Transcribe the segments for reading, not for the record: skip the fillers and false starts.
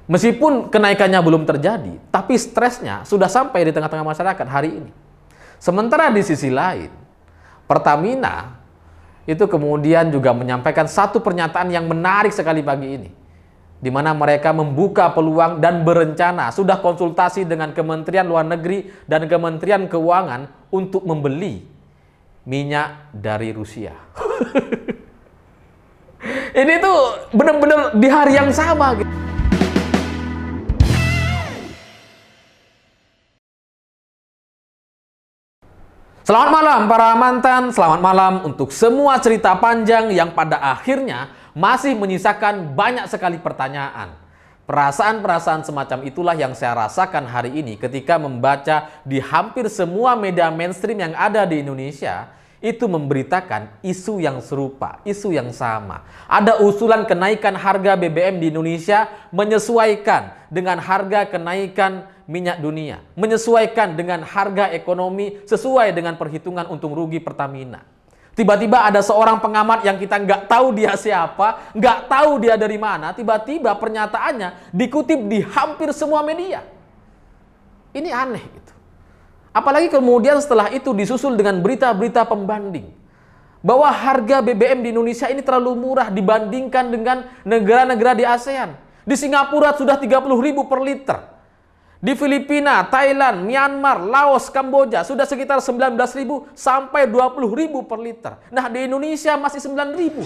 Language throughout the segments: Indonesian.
Meskipun kenaikannya belum terjadi, tapi stresnya sudah sampai di tengah-tengah masyarakat hari ini. Sementara di sisi lain, Pertamina itu kemudian juga menyampaikan satu pernyataan yang menarik sekali pagi ini, di mana mereka membuka peluang dan berencana sudah konsultasi dengan Kementerian Luar Negeri dan Kementerian Keuangan untuk membeli minyak dari Rusia. Ini tuh benar-benar di hari yang sama gitu. Selamat malam para mantan, selamat malam untuk semua cerita panjang yang pada akhirnya masih menyisakan banyak sekali pertanyaan. Perasaan-perasaan semacam itulah yang saya rasakan hari ini ketika membaca di hampir semua media mainstream yang ada di Indonesia itu memberitakan isu yang serupa, isu yang sama. Ada usulan kenaikan harga BBM di Indonesia menyesuaikan dengan harga kenaikan minyak dunia, menyesuaikan dengan harga ekonomi sesuai dengan perhitungan untung rugi Pertamina. Tiba-tiba ada seorang pengamat yang kita nggak tahu dia siapa, nggak tahu dia dari mana, tiba-tiba pernyataannya dikutip di hampir semua media. Ini aneh gitu. Apalagi kemudian setelah itu disusul dengan berita-berita pembanding bahwa harga BBM di Indonesia ini terlalu murah dibandingkan dengan negara-negara di ASEAN. Di Singapura sudah 30.000 per liter. Di Filipina, Thailand, Myanmar, Laos, Kamboja sudah sekitar 19.000 sampai 20.000 per liter. Nah, di Indonesia masih 9.000.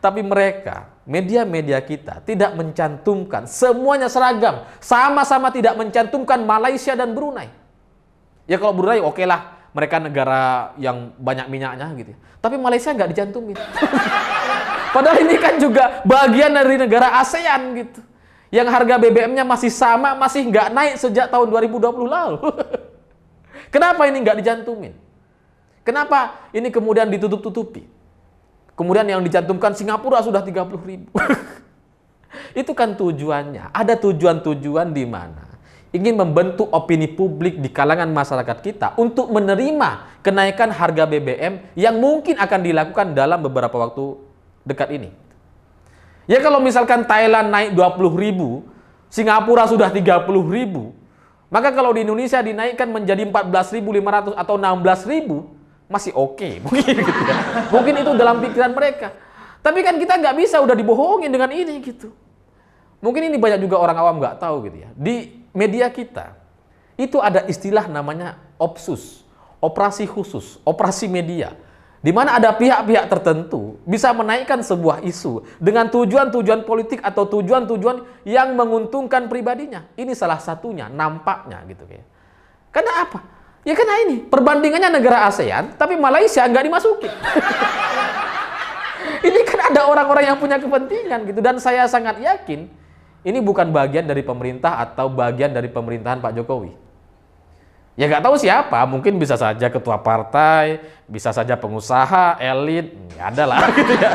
Tapi mereka, media-media kita tidak mencantumkan, semuanya seragam, sama-sama tidak mencantumkan Malaysia dan Brunei. Ya kalau Brunei oke lah, mereka negara yang banyak minyaknya gitu. Tapi Malaysia nggak dicantumin. Padahal ini kan juga bagian dari negara ASEAN gitu. Yang harga BBM-nya masih sama, masih nggak naik sejak tahun 2020 lalu. Kenapa ini nggak dicantumin? Kenapa ini kemudian ditutup-tutupi? Kemudian yang dicantumkan Singapura sudah 30.000. Itu kan tujuannya. Ada tujuan-tujuan di mana ingin membentuk opini publik di kalangan masyarakat kita untuk menerima kenaikan harga BBM yang mungkin akan dilakukan dalam beberapa waktu dekat ini. Ya kalau misalkan Thailand naik 20.000, Singapura sudah 30.000, maka kalau di Indonesia dinaikkan menjadi 14.500 atau 16.000, masih oke, mungkin gitu ya. Mungkin itu dalam pikiran mereka. Tapi kan kita nggak bisa udah dibohongin dengan ini gitu. Mungkin ini banyak juga orang awam nggak tahu gitu ya. Di media kita itu ada istilah namanya OPSUS, operasi khusus, operasi media. Di mana ada pihak-pihak tertentu bisa menaikkan sebuah isu dengan tujuan-tujuan politik atau tujuan-tujuan yang menguntungkan pribadinya. Ini salah satunya, nampaknya gitu ya. Karena apa? Ya karena ini, perbandingannya negara ASEAN, tapi Malaysia nggak dimasukin. Ini kan ada orang-orang yang punya kepentingan gitu. Dan saya sangat yakin, ini bukan bagian dari pemerintah atau bagian dari pemerintahan Pak Jokowi. Ya nggak tahu siapa, mungkin bisa saja ketua partai, bisa saja pengusaha, elit, ya ada lah gitu ya.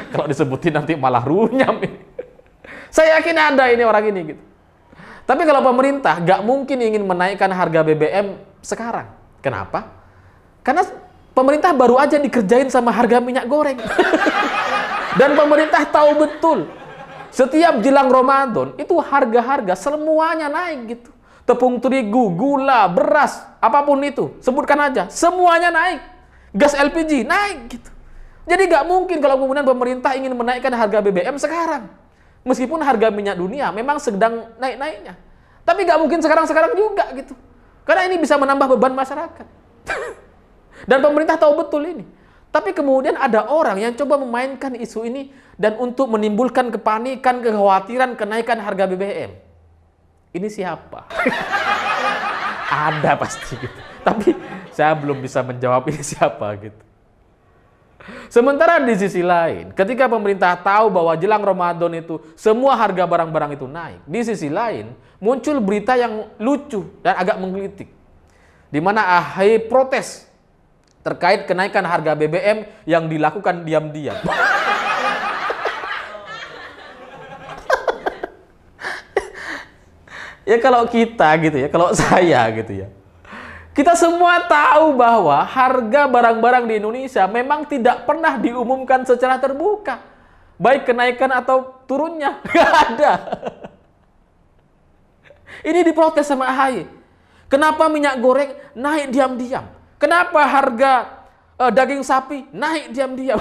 Kalau disebutin nanti malah runyam. Saya yakin ada ini orang ini gitu. Tapi kalau pemerintah nggak mungkin ingin menaikkan harga BBM sekarang. Kenapa? Karena pemerintah baru aja dikerjain sama harga minyak goreng. Dan pemerintah tahu betul, setiap jelang Ramadan itu harga-harga semuanya naik gitu. Tepung terigu, gula, beras, apapun itu, sebutkan aja, semuanya naik. Gas LPG naik gitu. Jadi nggak mungkin kalau kemudian pemerintah ingin menaikkan harga BBM sekarang. Meskipun harga minyak dunia memang sedang naik-naiknya. Tapi nggak mungkin sekarang-sekarang juga gitu. Karena ini bisa menambah beban masyarakat. Dan pemerintah tahu betul ini. Tapi kemudian ada orang yang coba memainkan isu ini dan untuk menimbulkan kepanikan, kekhawatiran kenaikan harga BBM. Ini siapa? Ada pasti gitu. Tapi saya belum bisa menjawab ini siapa gitu. Sementara di sisi lain, ketika pemerintah tahu bahwa jelang Ramadan itu semua harga barang-barang itu naik, di sisi lain muncul berita yang lucu dan agak menggelitik, di mana AHY protes terkait kenaikan harga BBM yang dilakukan diam-diam. Ya kalau kita gitu ya, kalau saya gitu ya, kita semua tahu bahwa harga barang-barang di Indonesia memang tidak pernah diumumkan secara terbuka. baik kenaikan atau turunnya. Nggak ada. Ini diprotes sama AHY. Kenapa minyak goreng naik diam-diam? Kenapa harga daging sapi naik diam-diam?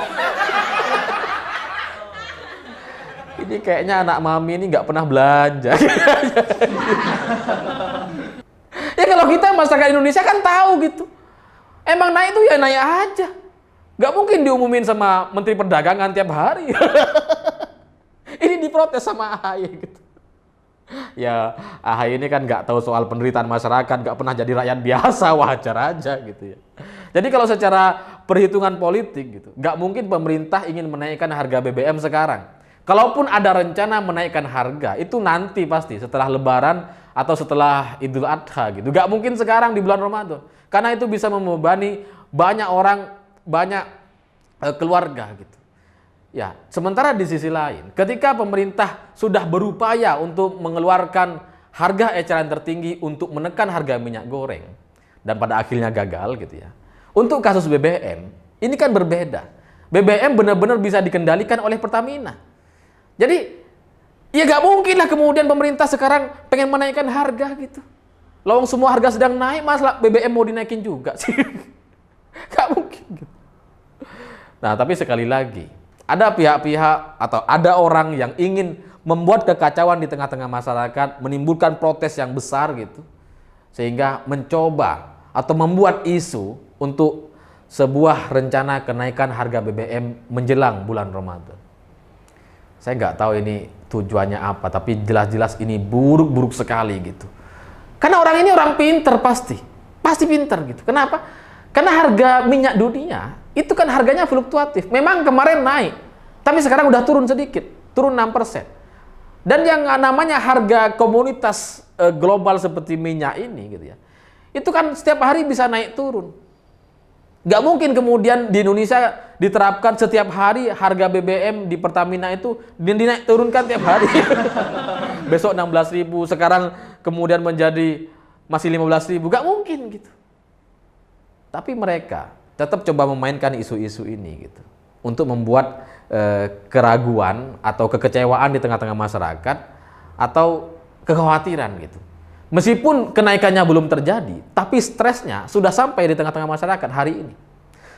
Ini kayaknya anak mami ini nggak pernah belanja. Ya kalau kita masyarakat Indonesia kan tahu gitu. Emang naik itu ya naik aja. Nggak mungkin diumumin sama Menteri Perdagangan tiap hari. Ini diprotes sama AHY gitu. Ya AHY ini kan nggak tahu soal penderitaan masyarakat, nggak pernah jadi rakyat biasa, wajar aja gitu ya. Jadi kalau secara perhitungan politik gitu, nggak mungkin pemerintah ingin menaikkan harga BBM sekarang. Kalaupun ada rencana menaikkan harga, itu nanti pasti setelah Lebaran atau setelah Idul Adha gitu. Nggak mungkin sekarang di bulan Ramadan, karena itu bisa membebani banyak orang, banyak keluarga gitu. Ya, sementara di sisi lain, ketika pemerintah sudah berupaya untuk mengeluarkan harga eceran tertinggi untuk menekan harga minyak goreng dan pada akhirnya gagal gitu ya. Untuk kasus BBM, ini kan berbeda. BBM benar-benar bisa dikendalikan oleh Pertamina. Jadi, ya gak mungkin lah kemudian pemerintah sekarang pengen menaikkan harga gitu. Lawang semua harga sedang naik, masa BBM mau dinaikin juga sih? Gak mungkin gitu. Nah, tapi sekali lagi, ada pihak-pihak atau ada orang yang ingin membuat kekacauan di tengah-tengah masyarakat, menimbulkan protes yang besar gitu, sehingga mencoba atau membuat isu untuk sebuah rencana kenaikan harga BBM menjelang bulan Ramadan. Saya nggak tahu ini tujuannya apa, tapi jelas-jelas ini buruk-buruk sekali gitu. Karena orang ini orang pinter pasti pinter gitu. Kenapa? Karena harga minyak dunia itu kan harganya fluktuatif. Memang kemarin naik, tapi sekarang udah turun sedikit, turun 6%. Dan yang namanya harga komoditas global seperti minyak ini gitu ya, itu kan setiap hari bisa naik turun. Nggak mungkin kemudian di Indonesia diterapkan setiap hari harga BBM di Pertamina itu dinaik turunkan tiap hari. Besok 16.000, sekarang kemudian menjadi masih 15.000, nggak mungkin gitu. Tapi mereka tetap coba memainkan isu-isu ini gitu untuk membuat keraguan atau kekecewaan di tengah-tengah masyarakat atau kekhawatiran gitu. Meskipun kenaikannya belum terjadi, tapi stresnya sudah sampai di tengah-tengah masyarakat hari ini.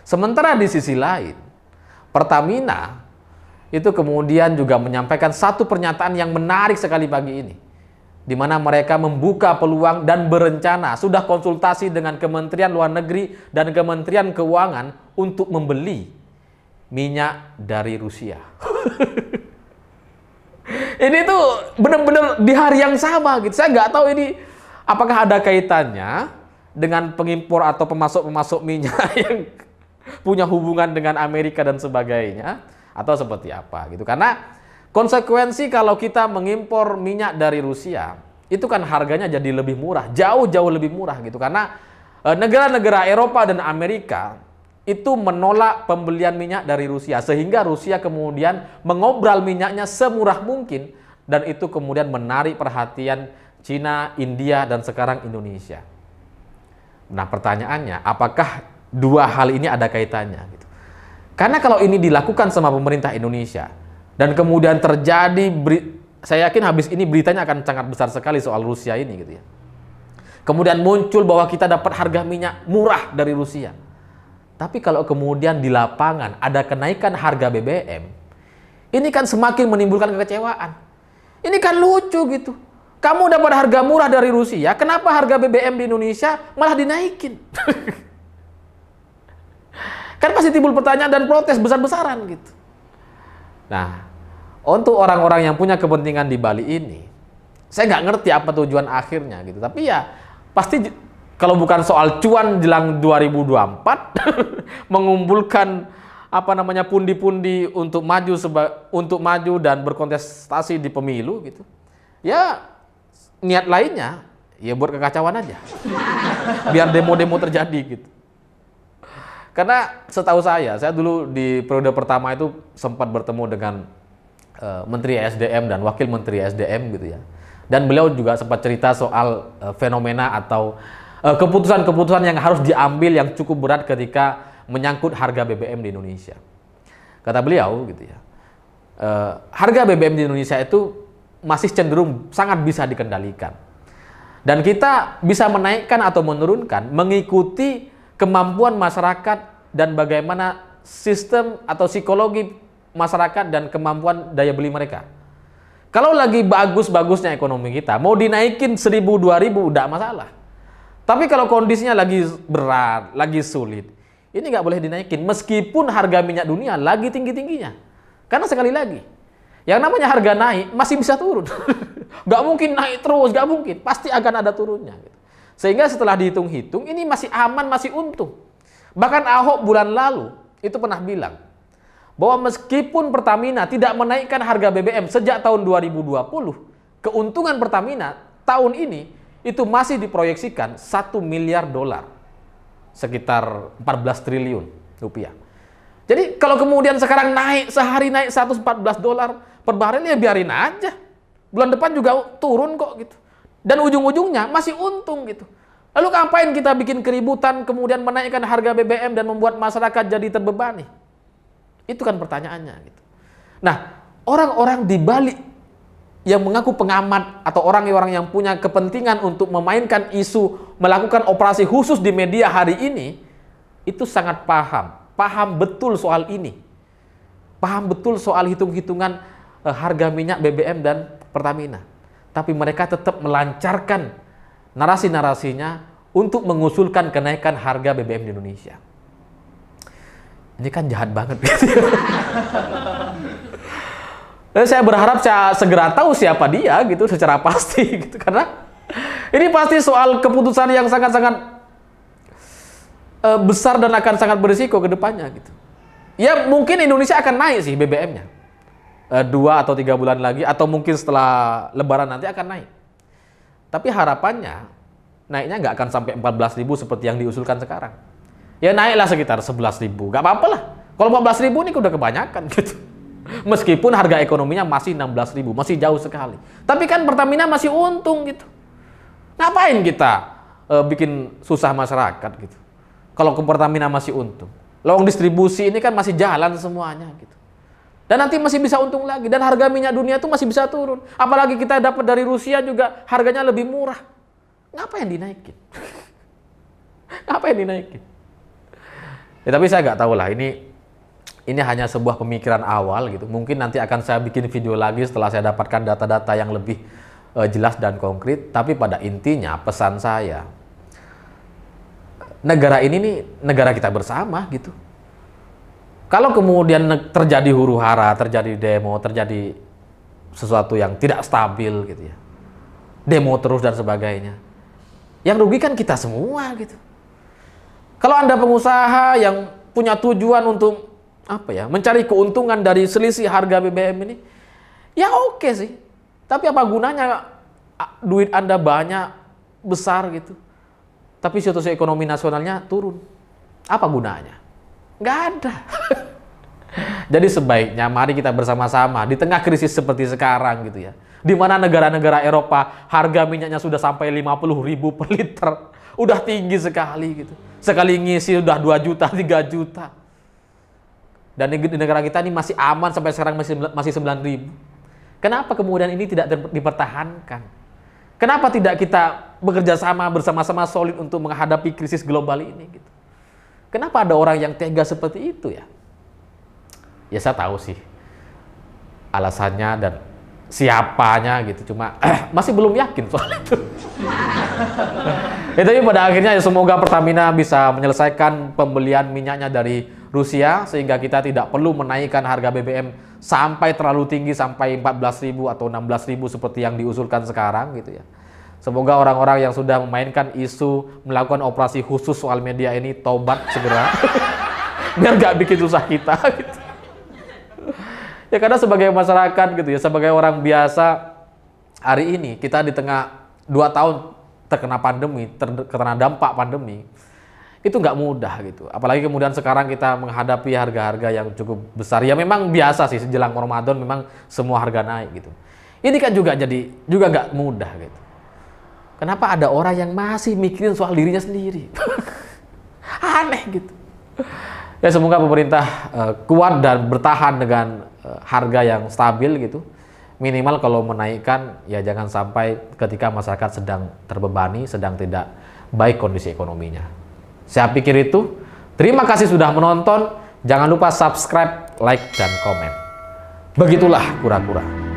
Sementara di sisi lain, Pertamina itu kemudian juga menyampaikan satu pernyataan yang menarik sekali pagi ini, di mana mereka membuka peluang dan berencana sudah konsultasi dengan Kementerian Luar Negeri dan Kementerian Keuangan untuk membeli minyak dari Rusia. Ini tuh benar-benar di hari yang sama gitu. Saya nggak tahu ini apakah ada kaitannya dengan pengimpor atau pemasok-pemasok minyak yang punya hubungan dengan Amerika dan sebagainya, atau seperti apa gitu. Karena konsekuensi kalau kita mengimpor minyak dari Rusia, itu kan harganya jadi lebih murah, jauh-jauh lebih murah gitu. Karena negara-negara Eropa dan Amerika itu menolak pembelian minyak dari Rusia, sehingga Rusia kemudian mengobral minyaknya semurah mungkin, dan itu kemudian menarik perhatian Cina, India, dan sekarang Indonesia. Nah, pertanyaannya, apakah dua hal ini ada kaitannya gitu? Karena kalau ini dilakukan sama pemerintah Indonesia dan kemudian terjadi, saya yakin habis ini beritanya akan sangat besar sekali soal Rusia ini gitu ya. Kemudian muncul bahwa kita dapat harga minyak murah dari Rusia. Tapi kalau kemudian di lapangan ada kenaikan harga BBM, ini kan semakin menimbulkan kekecewaan. Ini kan lucu gitu. Kamu dapat harga murah dari Rusia, kenapa harga BBM di Indonesia malah dinaikin? Kan pasti timbul pertanyaan dan protes besar-besaran gitu. Nah, untuk orang-orang yang punya kepentingan di Bali ini, saya nggak ngerti apa tujuan akhirnya gitu. Tapi ya pasti kalau bukan soal cuan jelang 2024, mengumpulkan apa namanya pundi-pundi untuk maju dan berkontestasi di pemilu gitu. Ya niat lainnya ya buat kekacauan aja. Biar demo-demo terjadi gitu. Karena setahu saya dulu di periode pertama itu sempat bertemu dengan Menteri SDM dan Wakil Menteri SDM gitu ya. Dan beliau juga sempat cerita soal fenomena atau keputusan-keputusan yang harus diambil yang cukup berat ketika menyangkut harga BBM di Indonesia. Kata beliau gitu ya, harga BBM di Indonesia itu masih cenderung sangat bisa dikendalikan. Dan kita bisa menaikkan atau menurunkan mengikuti kemampuan masyarakat dan bagaimana sistem atau psikologi masyarakat dan kemampuan daya beli mereka. Kalau lagi bagus-bagusnya ekonomi kita, mau dinaikin 1.000, 2.000 udah masalah. Tapi kalau kondisinya lagi berat, lagi sulit, ini nggak boleh dinaikin meskipun harga minyak dunia lagi tinggi-tingginya. Karena sekali lagi, yang namanya harga naik masih bisa turun. Nggak mungkin naik terus, nggak mungkin. Pasti akan ada turunnya. Sehingga setelah dihitung-hitung, ini masih aman, masih untung. Bahkan Ahok bulan lalu itu pernah bilang bahwa meskipun Pertamina tidak menaikkan harga BBM sejak tahun 2020, keuntungan Pertamina tahun ini itu masih diproyeksikan 1 miliar dolar. Sekitar 14 triliun rupiah. Jadi kalau kemudian sekarang naik, sehari naik 114 dolar per barel, ya biarin aja. Bulan depan juga turun kok gitu. Dan ujung-ujungnya masih untung gitu. Lalu ngapain kita bikin keributan kemudian menaikkan harga BBM dan membuat masyarakat jadi terbebani? Itu kan pertanyaannya gitu. Nah, orang-orang di balik yang mengaku pengamat atau orang-orang yang punya kepentingan untuk memainkan isu melakukan operasi khusus di media hari ini, itu sangat paham betul soal ini. Paham betul soal hitung-hitungan harga minyak BBM dan Pertamina. Tapi mereka tetap melancarkan narasi-narasinya untuk mengusulkan kenaikan harga BBM di Indonesia. Ini kan jahat banget. Dan saya berharap saya segera tahu siapa dia gitu secara pasti gitu, karena ini pasti soal keputusan yang sangat-sangat besar dan akan sangat berisiko ke depannya gitu. Ya mungkin Indonesia akan naik sih BBM-nya 2 atau 3 bulan lagi, atau mungkin setelah Lebaran nanti akan naik. Tapi harapannya naiknya nggak akan sampai 14.000 seperti yang diusulkan sekarang. Ya naiklah sekitar 11.000, nggak apa-apa lah. Kalau 14.000 ini udah kebanyakan gitu. Meskipun harga ekonominya masih 16.000, masih jauh sekali. Tapi kan Pertamina masih untung gitu. Ngapain kita bikin susah masyarakat gitu? Kalau ke Pertamina masih untung. Lowong distribusi ini kan masih jalan semuanya gitu. Dan nanti masih bisa untung lagi. Dan harga minyak dunia itu masih bisa turun. Apalagi kita dapat dari Rusia juga harganya lebih murah. Ngapain dinaikin? Ngapain dinaikin? Ya, tapi saya nggak tahu lah, ini hanya sebuah pemikiran awal gitu. Mungkin nanti akan saya bikin video lagi setelah saya dapatkan data-data yang lebih jelas dan konkret. Tapi pada intinya pesan saya, negara ini nih negara kita bersama gitu. Kalau kemudian terjadi huru-hara, terjadi demo, terjadi sesuatu yang tidak stabil gitu ya, demo terus dan sebagainya, yang rugi kan kita semua gitu. Kalau Anda pengusaha yang punya tujuan untuk mencari keuntungan dari selisih harga BBM ini, ya oke sih. Tapi apa gunanya duit Anda banyak, besar gitu, tapi situasi ekonomi nasionalnya turun? Apa gunanya? Nggak ada. Jadi sebaiknya mari kita bersama-sama di tengah krisis seperti sekarang gitu ya, di mana negara-negara Eropa harga minyaknya sudah sampai 50.000 per liter, udah tinggi sekali gitu. Sekali ngisi udah 2 juta, 3 juta. Dan di negara kita ini masih aman sampai sekarang masih 9.000. Kenapa kemudian ini tidak dipertahankan? Kenapa tidak kita bekerja sama bersama-sama solid untuk menghadapi krisis global ini gitu? Kenapa ada orang yang tega seperti itu ya? Ya saya tahu sih alasannya dan siapanya gitu, cuma masih belum yakin soal itu. Tapi pada akhirnya ya semoga Pertamina bisa menyelesaikan pembelian minyaknya dari Rusia sehingga kita tidak perlu menaikkan harga BBM sampai terlalu tinggi sampai 14.000 atau 16.000 seperti yang diusulkan sekarang gitu ya. Semoga orang-orang yang sudah memainkan isu melakukan operasi khusus soal media ini tobat segera. Biar gak bikin susah kita gitu. Ya karena sebagai masyarakat gitu ya, sebagai orang biasa, hari ini kita di tengah 2 tahun terkena pandemi, terkena dampak pandemi, itu nggak mudah gitu. Apalagi kemudian sekarang kita menghadapi harga-harga yang cukup besar. Ya memang biasa sih, sejelang Ramadan memang semua harga naik gitu. Ini kan juga nggak mudah gitu. Kenapa ada orang yang masih mikirin soal dirinya sendiri? Aneh gitu. Ya semoga pemerintah kuat dan bertahan dengan harga yang stabil gitu. Minimal kalau menaikkan ya jangan sampai ketika masyarakat sedang terbebani, sedang tidak baik kondisi ekonominya. Saya pikir itu. Terima kasih sudah menonton. Jangan lupa subscribe, like, dan komen. Begitulah kura-kura.